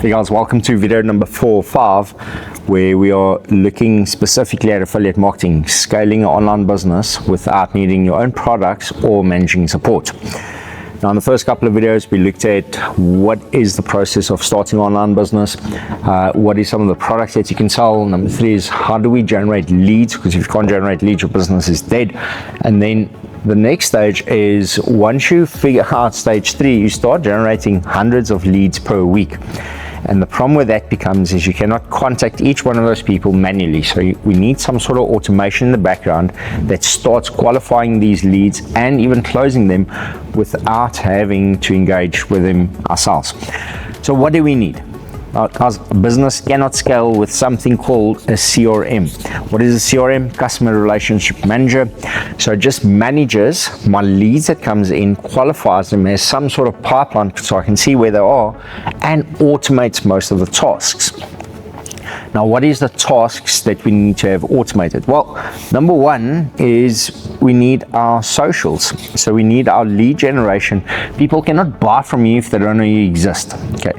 Hey guys, welcome to video number 4 or 5, where we are looking specifically at affiliate marketing, scaling an online business without needing your own products or managing support. Now, in the first couple of videos, we looked at what is the process of starting an online business, what is some of the products that you can sell. Number 3 is how do we generate leads, because if you can't generate leads, your business is dead. And then the next stage is, once you figure out stage 3, you start generating hundreds of leads per week. And the problem with that becomes is you cannot contact each one of those people manually. So we need some sort of automation in the background that starts qualifying these leads and even closing them without having to engage with them ourselves. So what do we need? Because a business cannot scale with something called a CRM. What is a CRM? Customer Relationship Manager. So it just manages my leads that comes in, qualifies them as some sort of pipeline so I can see where they are, and automates most of the tasks. Now, what is the tasks that we need to have automated? Well, number 1 is we need our socials. So we need our lead generation. People cannot buy from you if they don't know you exist. Okay.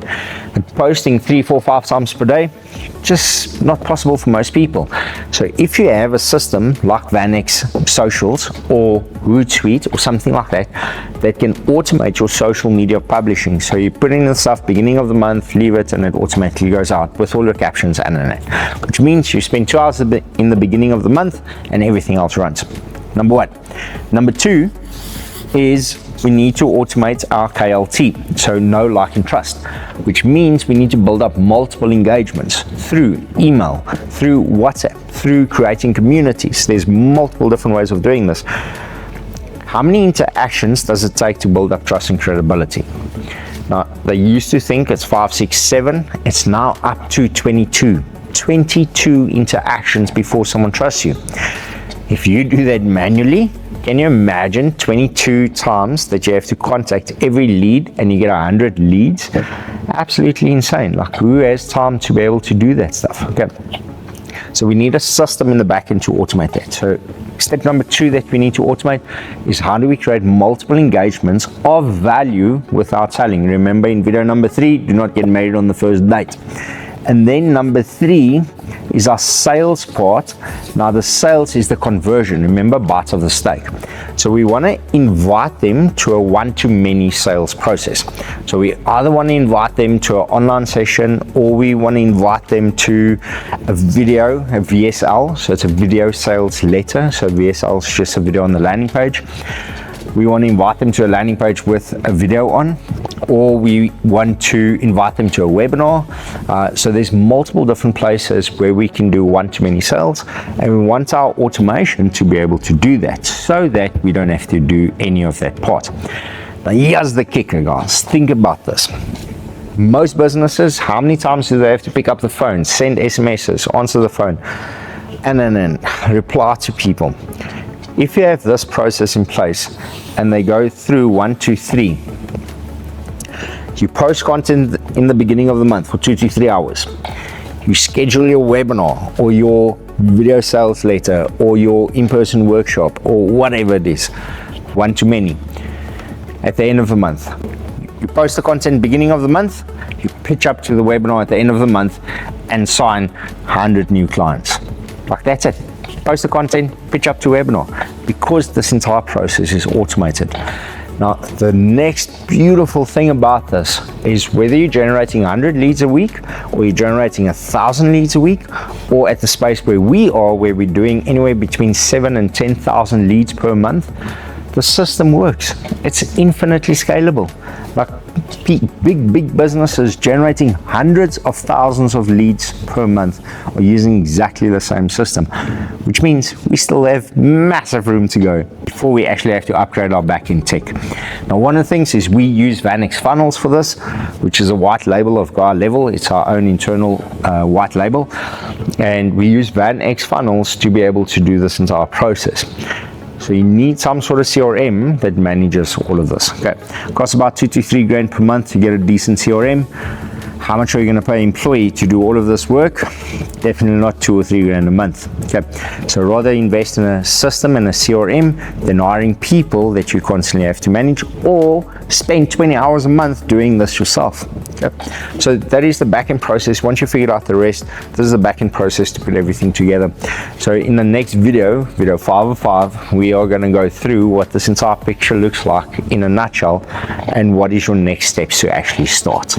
And posting 3, 4, 5 times per day, just not possible for most people. So if you have a system like VanX Socials or Hootsuite or something like that, that can automate your social media publishing. So you put in the stuff beginning of the month, leave it, and it automatically goes out with all your captions and that. Which means you spend 2 hours in the beginning of the month and everything else runs. Number 1. Number 2 is we need to automate our KLT, so know, like, and trust, which means we need to build up multiple engagements through email, through WhatsApp, through creating communities. There's multiple different ways of doing this. How many interactions does it take to build up trust and credibility? Now, they used to think it's 5, 6, 7. It's now up to 22 interactions before someone trusts you. If you do that manually, can you imagine 22 times that you have to contact every lead and you get 100 leads? Absolutely insane. Like, who has time to be able to do that stuff? Okay. So we need a system in the back end to automate that. So step number 2 that we need to automate is how do we create multiple engagements of value without selling. Remember, in video number 3, do not get married on the first date. And then number 3 is our sales part. Now, the sales is the conversion. Remember, bites of the steak. So we want to invite them to a one-to-many sales process. So we either want to invite them to an online session, or we want to invite them to a video, a VSL. So it's a video sales letter. So VSL is just a video on the landing page. We want to invite them to a landing page with a video on, or we want to invite them to a webinar. So there's multiple different places where we can do one-to-many sales, and we want our automation to be able to do that so that we don't have to do any of that part. Now, here's the kicker, guys. Think about this. Most businesses, how many times do they have to pick up the phone, send SMSs, answer the phone, and then reply to people? If you have this process in place and they go through 1, 2, 3, you post content in the beginning of the month for 2 to 3 hours. You schedule your webinar or your video sales letter or your in-person workshop or whatever it is, one-to-many. At the end of the month, you post the content beginning of the month, you pitch up to the webinar at the end of the month and sign 100 new clients. Like, that's it. Post the content, pitch up to webinar, because this entire process is automated. Now, the next beautiful thing about this is whether you're generating 100 leads a week or you're generating 1,000 leads a week, or at the space where we are, where we're doing anywhere between 7,000 and 10,000 leads per month, the system works. It's infinitely scalable. Like, big businesses generating hundreds of thousands of leads per month are using exactly the same system, which means we still have massive room to go before we actually have to upgrade our back-end tech. Now, one of the things is we use VanX Funnels for this, which is a white label of Guy Level. It's our own internal white label, and we use VanX Funnels to be able to do this entire process. So you need some sort of CRM that manages all of this. Okay, costs about 2 to 3 grand per month to get a decent CRM. How much are you going to pay an employee to do all of this work? Definitely not 2 or 3 grand a month. Okay, so rather invest in a system and a CRM than hiring people that you constantly have to manage, or spend 20 hours a month doing this yourself. Okay, so that is the back-end process. Once you figured out the rest, this is the back-end process to put everything together. So in the next video 505, we are going to go through what this entire picture looks like in a nutshell, and what is your next steps to actually start.